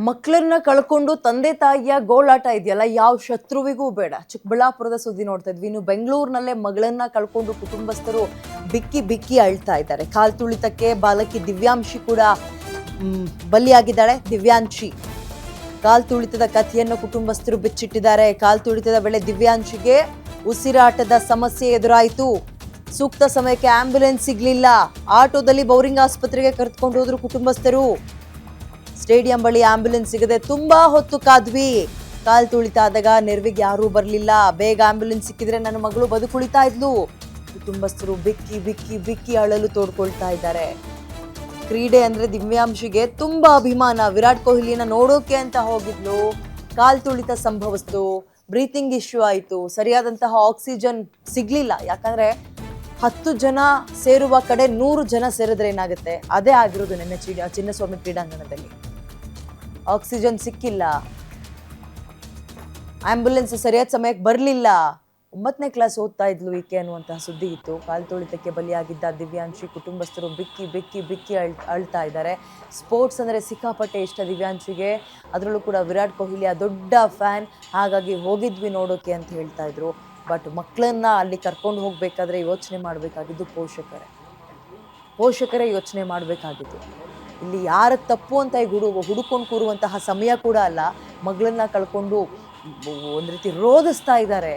ಮಕ್ಕಳನ್ನ ಕಳ್ಕೊಂಡು ತಂದೆ ತಾಯಿಯ ಗೋಳಾಟ ಇದೆಯಲ್ಲ ಯಾವ ಶತ್ರುವಿಗೂ ಬೇಡ. ಚಿಕ್ಕಬಳ್ಳಾಪುರದ ಸುದ್ದಿ ನೋಡ್ತಾ ಇದ್ವಿ. ಇನ್ನು ಬೆಂಗಳೂರಿನಲ್ಲೇ ಮಗಳನ್ನ ಕಳ್ಕೊಂಡು ಕುಟುಂಬಸ್ಥರು ಬಿಕ್ಕಿ ಬಿಕ್ಕಿ ಅಳ್ತಾ ಇದ್ದಾರೆ. ಕಾಲ್ ತುಳಿತಕ್ಕೆ ಬಾಲಕಿ ದಿವ್ಯಾಂಶಿ ಕೂಡ ಬಲಿಯಾಗಿದ್ದಾಳೆ. ದಿವ್ಯಾಂಶಿ ಕಾಲ್ ತುಳಿತದ ಕಥೆಯನ್ನು ಕುಟುಂಬಸ್ಥರು ಬಿಚ್ಚಿಟ್ಟಿದ್ದಾರೆ. ಕಾಲ್ ತುಳಿತದ ವೇಳೆ ದಿವ್ಯಾಂಶಿಗೆ ಉಸಿರಾಟದ ಸಮಸ್ಯೆ ಎದುರಾಯಿತು. ಸೂಕ್ತ ಸಮಯಕ್ಕೆ ಆಂಬ್ಯುಲೆನ್ಸ್ ಸಿಗ್ಲಿಲ್ಲ. ಆಟೋದಲ್ಲಿ ಬೌರಿಂಗ್ ಆಸ್ಪತ್ರೆಗೆ ಕರೆದುಕೊಂಡು ಹೋದ್ರು ಕುಟುಂಬಸ್ಥರು. ಸ್ಟೇಡಿಯಂ ಬಳಿ ಆಂಬ್ಯುಲೆನ್ಸ್ ಸಿಗದೆ ತುಂಬಾ ಹೊತ್ತು ಕಾದ್ವಿ. ಕಾಲ್ ತುಳಿತ ಆದಾಗ ನೆರವಿಗೆ ಯಾರೂ ಬರಲಿಲ್ಲ. ಬೇಗ ಆಂಬ್ಯುಲೆನ್ಸ್ ಸಿಕ್ಕಿದ್ರೆ ನನ್ನ ಮಗಳು ಬದುಕುಳಿತಾ ಇದ್ಲು. ಕುಟುಂಬಸ್ಥರು ಬಿಕ್ಕಿ ಬಿಕ್ಕಿ ಬಿಕ್ಕಿ ಅಳಲು ತೋಡ್ಕೊಳ್ತಾ ಇದ್ದಾರೆ. ಕ್ರೀಡೆ ಅಂದ್ರೆ ದಿವ್ಯಾಂಶಿಗೆ ತುಂಬಾ ಅಭಿಮಾನ. ವಿರಾಟ್ ಕೊಹ್ಲಿನ ನೋಡೋಕೆ ಅಂತ ಹೋಗಿದ್ಲು. ಕಾಲ್ ತುಳಿತ ಸಂಭವಿಸ್ತು. ಬ್ರೀತಿಂಗ್ ಇಶ್ಯೂ ಆಯಿತು. ಸರಿಯಾದಂತಹ ಆಕ್ಸಿಜನ್ ಸಿಗ್ಲಿಲ್ಲ. ಯಾಕಂದ್ರೆ 10 ಜನ ಸೇರುವ ಕಡೆ 100 ಜನ ಸೇರಿದ್ರೆ ಏನಾಗುತ್ತೆ, ಅದೇ ಆಗಿರೋದು ನಿನ್ನೆ ಚಿನ್ನಸ್ವಾಮಿ ಕ್ರೀಡಾಂಗಣದಲ್ಲಿ. ಆಕ್ಸಿಜನ್ ಸಿಕ್ಕಿಲ್ಲ, ಆಂಬ್ಯುಲೆನ್ಸ್ ಸರಿಯಾದ ಸಮಯಕ್ಕೆ ಬರಲಿಲ್ಲ. 9ನೇ ಕ್ಲಾಸ್ ಓದ್ತಾ ಇದ್ಲು ಈಕೆ ಅನ್ನುವಂತಹ ಸುದ್ದಿ ಇತ್ತು. ಕಾಲ್ ತುಳಿತಕ್ಕೆ ಬಲಿಯಾಗಿದ್ದ ದಿವ್ಯಾಂಶಿ ಕುಟುಂಬಸ್ಥರು ಬಿಕ್ಕಿ ಬಿಕ್ಕಿ ಬಿಕ್ಕಿ ಅಳ್ತಾ ಇದ್ದಾರೆ. ಸ್ಪೋರ್ಟ್ಸ್ ಅಂದರೆ ಸಿಕ್ಕಾಪಟ್ಟೆ ಇಷ್ಟ ದಿವ್ಯಾಂಶಿಗೆ. ಅದರಲ್ಲೂ ಕೂಡ ವಿರಾಟ್ ಕೊಹ್ಲಿಯ ದೊಡ್ಡ ಫ್ಯಾನ್. ಹಾಗಾಗಿ ಹೋಗಿದ್ವಿ ನೋಡೋಕೆ ಅಂತ ಹೇಳ್ತಾ ಇದ್ರು. ಬಟ್ ಮಕ್ಕಳನ್ನ ಅಲ್ಲಿ ಕರ್ಕೊಂಡು ಹೋಗ್ಬೇಕಾದ್ರೆ ಯೋಚನೆ ಮಾಡಬೇಕಾಗಿದ್ದು ಪೋಷಕರೇ ಯೋಚನೆ ಮಾಡಬೇಕಾಗಿತ್ತು. ಇಲ್ಲಿ ಯಾರ ತಪ್ಪು ಅಂತ ಹುಡುಕೊಂಡು ಕೂರುವಂತಹ ಸಮಯ ಕೂಡ ಅಲ್ಲ. ಮಗಳನ್ನ ಕಳ್ಕೊಂಡು ಒಂದು ರೀತಿ ರೋಧಿಸ್ತಾ ಇದ್ದಾರೆ.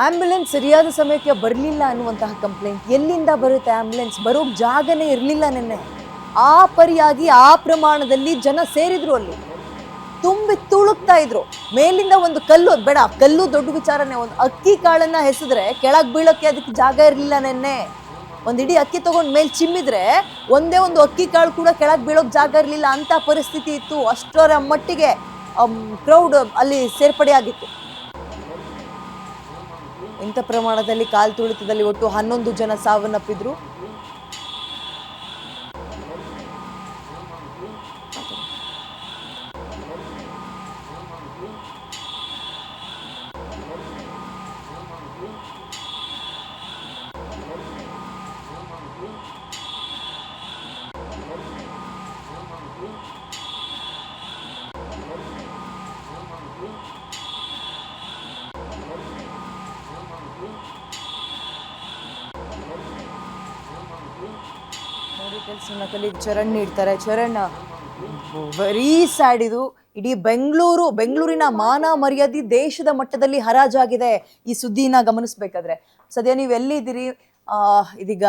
ಆಂಬ್ಯುಲೆನ್ಸ್ ಸರಿಯಾದ ಸಮಯಕ್ಕೆ ಬರಲಿಲ್ಲ ಅನ್ನುವಂತಹ ಕಂಪ್ಲೇಂಟ್. ಎಲ್ಲಿಂದ ಬರುತ್ತೆ ಆಂಬ್ಯುಲೆನ್ಸ್? ಬರೋಕ್ ಜಾಗನೇ ಇರಲಿಲ್ಲ ನಿನ್ನೆ. ಆ ಪರಿಯಾಗಿ ಆ ಪ್ರಮಾಣದಲ್ಲಿ ಜನ ಸೇರಿದ್ರು. ಅಲ್ಲಿ ತುಂಬಿ ತುಳುಕ್ತಾ ಇದ್ರು. ಮೇಲಿಂದ ಒಂದು ಕಲ್ಲು, ಬೇಡ ಕಲ್ಲು ದೊಡ್ಡ ವಿಚಾರನೇ, ಒಂದು ಅಕ್ಕಿ ಕಾಳನ್ನ ಹೆಸಿದ್ರೆ ಕೆಳಗೆ ಬೀಳೋಕ್ಕೆ ಅದಕ್ಕೆ ಜಾಗ ಇರಲಿಲ್ಲ ನಿನ್ನೆ. ಒಂದು ಇಡೀ ಅಕ್ಕಿ ತಗೊಂಡು ಮೇಲೆ ಚಿಮ್ಮಿದ್ರೆ ಒಂದೇ ಒಂದು ಅಕ್ಕಿ ಕಾಳು ಕೂಡ ಕೆಳಗೆ ಬೀಳೋಕ್ ಜಾಗ ಇರಲಿಲ್ಲ ಅಂತ ಪರಿಸ್ಥಿತಿ ಇತ್ತು. ಅಷ್ಟರ ಮಟ್ಟಿಗೆ ಕ್ರೌಡ್ ಅಲ್ಲಿ ಸೇರ್ಪಡೆ ಆಗಿತ್ತು. ಇಂಥ ಪ್ರಮಾಣದಲ್ಲಿ ಕಾಲ್ ತುಳಿತದಲ್ಲಿ ಒಟ್ಟು 11 ಜನ ಸಾವನ್ನಪ್ಪಿದ್ರು. ನಕಲಿ ಚರಣ್ ನೀಡ್ತಾರೆ. ಚರಣ್, ವೆರಿ ಸ್ಯಾಡ್ ಇದು. ಇಡೀ ಬೆಂಗಳೂರಿನ ಮಾನ ಮರ್ಯಾದೆ ದೇಶದ ಮಟ್ಟದಲ್ಲಿ ಹರಾಜಾಗಿದೆ ಈ ಸುದ್ದಿನ ಗಮನಿಸ್ಬೇಕಾದ್ರೆ. ಸದ್ಯ ನೀವು ಎಲ್ಲಿದ್ದೀರಿ? ಇದೀಗ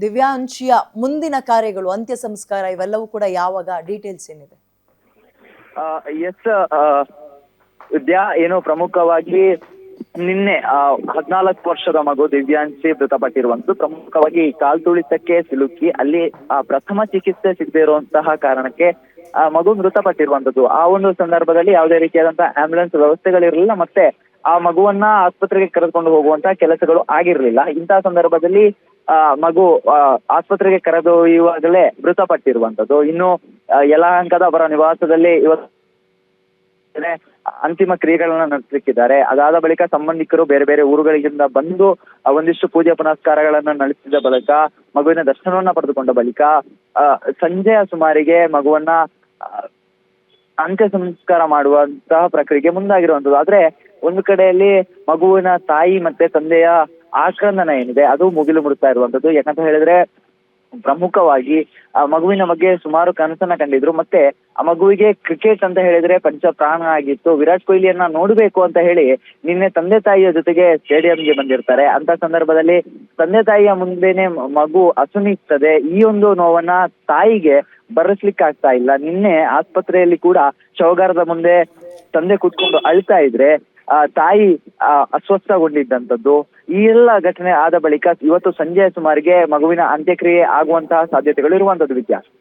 ದಿವ್ಯಾಂಶಿಯ ಮುಂದಿನ ಕಾರ್ಯಗಳು, ಅಂತ್ಯ ಸಂಸ್ಕಾರ ಇವೆಲ್ಲವೂ ಕೂಡ ಯಾವಾಗ? ಡೀಟೇಲ್ಸ್ ಏನಿದೆ? ಎಸ್ ವಿದ್ಯಾ, ಏನು ಪ್ರಮುಖವಾಗಿ ನಿನ್ನೆ 14 ವರ್ಷದ ಮಗು ದಿವ್ಯಾಂಶಿ ಮೃತಪಟ್ಟಿರುವಂತದ್ದು. ಪ್ರಮುಖವಾಗಿ ಕಾಲ್ ತುಳಿತಕ್ಕೆ ಸಿಲುಕಿ ಅಲ್ಲಿ ಪ್ರಥಮ ಚಿಕಿತ್ಸೆ ಸಿಗದೆ ಇರುವಂತಹ ಕಾರಣಕ್ಕೆ ಮಗು ಮೃತಪಟ್ಟಿರುವಂತದ್ದು. ಆ ಒಂದು ಸಂದರ್ಭದಲ್ಲಿ ಯಾವುದೇ ರೀತಿಯಾದಂತಹ ಆಂಬ್ಯುಲೆನ್ಸ್ ವ್ಯವಸ್ಥೆಗಳಿರಲಿಲ್ಲ, ಮತ್ತೆ ಆ ಮಗುವನ್ನ ಆಸ್ಪತ್ರೆಗೆ ಕರೆದುಕೊಂಡು ಹೋಗುವಂತಹ ಕೆಲಸಗಳು ಆಗಿರ್ಲಿಲ್ಲ. ಇಂತಹ ಸಂದರ್ಭದಲ್ಲಿ ಮಗು ಆಸ್ಪತ್ರೆಗೆ ಕರೆದೊಯ್ಯುವಾಗಲೇ ಮೃತಪಟ್ಟಿರುವಂತದ್ದು. ಇನ್ನು ಯಲಹಂಕದ ಅವರ ನಿವಾಸದಲ್ಲಿ ಇವತ್ತು ಅಂತಿಮ ಕ್ರಿಯೆಗಳನ್ನ ನಡೆಸಲಿಕ್ಕಿದ್ದಾರೆ. ಅದಾದ ಬಳಿಕ ಸಂಬಂಧಿಕರು ಬೇರೆ ಬೇರೆ ಊರುಗಳಿಂದ ಬಂದು ಒಂದಿಷ್ಟು ಪೂಜೆ ಪುನಸ್ಕಾರಗಳನ್ನ ನಡೆಸಿದ ಬಳಿಕ ಮಗುವಿನ ದರ್ಶನವನ್ನ ಪಡೆದುಕೊಂಡ ಬಳಿಕ ಸಂಜೆಯ ಸುಮಾರಿಗೆ ಮಗುವನ್ನ ಅಂತ್ಯ ಸಂಸ್ಕಾರ ಮಾಡುವಂತಹ ಪ್ರಕ್ರಿಯೆಗೆ ಮುಂದಾಗಿರುವಂತದ್ದು. ಆದ್ರೆ ಒಂದು ಕಡೆಯಲ್ಲಿ ಮಗುವಿನ ತಾಯಿ ಮತ್ತೆ ತಂದೆಯ ಆಕ್ರಂದನ ಏನಿದೆ ಅದು ಮುಗಿಲು ಮುಡುತ್ತಾ ಇರುವಂತದ್ದು. ಯಾಕಂತ ಹೇಳಿದ್ರೆ ಪ್ರಮುಖವಾಗಿ ಆ ಮಗುವಿನ ಬಗ್ಗೆ ಸುಮಾರು ಕನಸನ್ನ ಕಂಡಿದ್ರು. ಮತ್ತೆ ಆ ಮಗುವಿಗೆ ಕ್ರಿಕೆಟ್ ಅಂತ ಹೇಳಿದ್ರೆ ಪಂಚ ಪ್ರಾಣ ಆಗಿತ್ತು. ವಿರಾಟ್ ಕೊಹ್ಲಿಯನ್ನ ನೋಡ್ಬೇಕು ಅಂತ ಹೇಳಿ ನಿನ್ನೆ ತಂದೆ ತಾಯಿಯ ಜೊತೆಗೆ ಸ್ಟೇಡಿಯಂಗೆ ಬಂದಿರ್ತಾರೆ. ಅಂತ ಸಂದರ್ಭದಲ್ಲಿ ತಂದೆ ತಾಯಿಯ ಮುಂದೆನೆ ಮಗು ಅಸುನೀಗ್ತದೆ. ಈ ಒಂದು ನೋವನ್ನ ತಾಯಿಗೆ ಭರಿಸ್ಲಿಕ್ಕೆ ಆಗ್ತಾ ಇಲ್ಲ. ನಿನ್ನೆ ಆಸ್ಪತ್ರೆಯಲ್ಲಿ ಕೂಡ ಶವಗಾರದ ಮುಂದೆ ತಂದೆ ಕೂತ್ಕೊಂಡು ಅಳ್ತಾ ಇದ್ರೆ ತಾಯಿ ಅಸ್ವಸ್ಥಗೊಂಡಿದ್ದಂಥದ್ದು. ಈ ಎಲ್ಲ ಘಟನೆ ಆದ ಬಳಿಕ ಇವತ್ತು ಸಂಜೆಯ ಸುಮಾರಿಗೆ ಮಗುವಿನ ಅಂತ್ಯಕ್ರಿಯೆ ಆಗುವಂತಹ ಸಾಧ್ಯತೆಗಳು ಇರುವಂತದ್ದು ವಿದ್ಯಾ.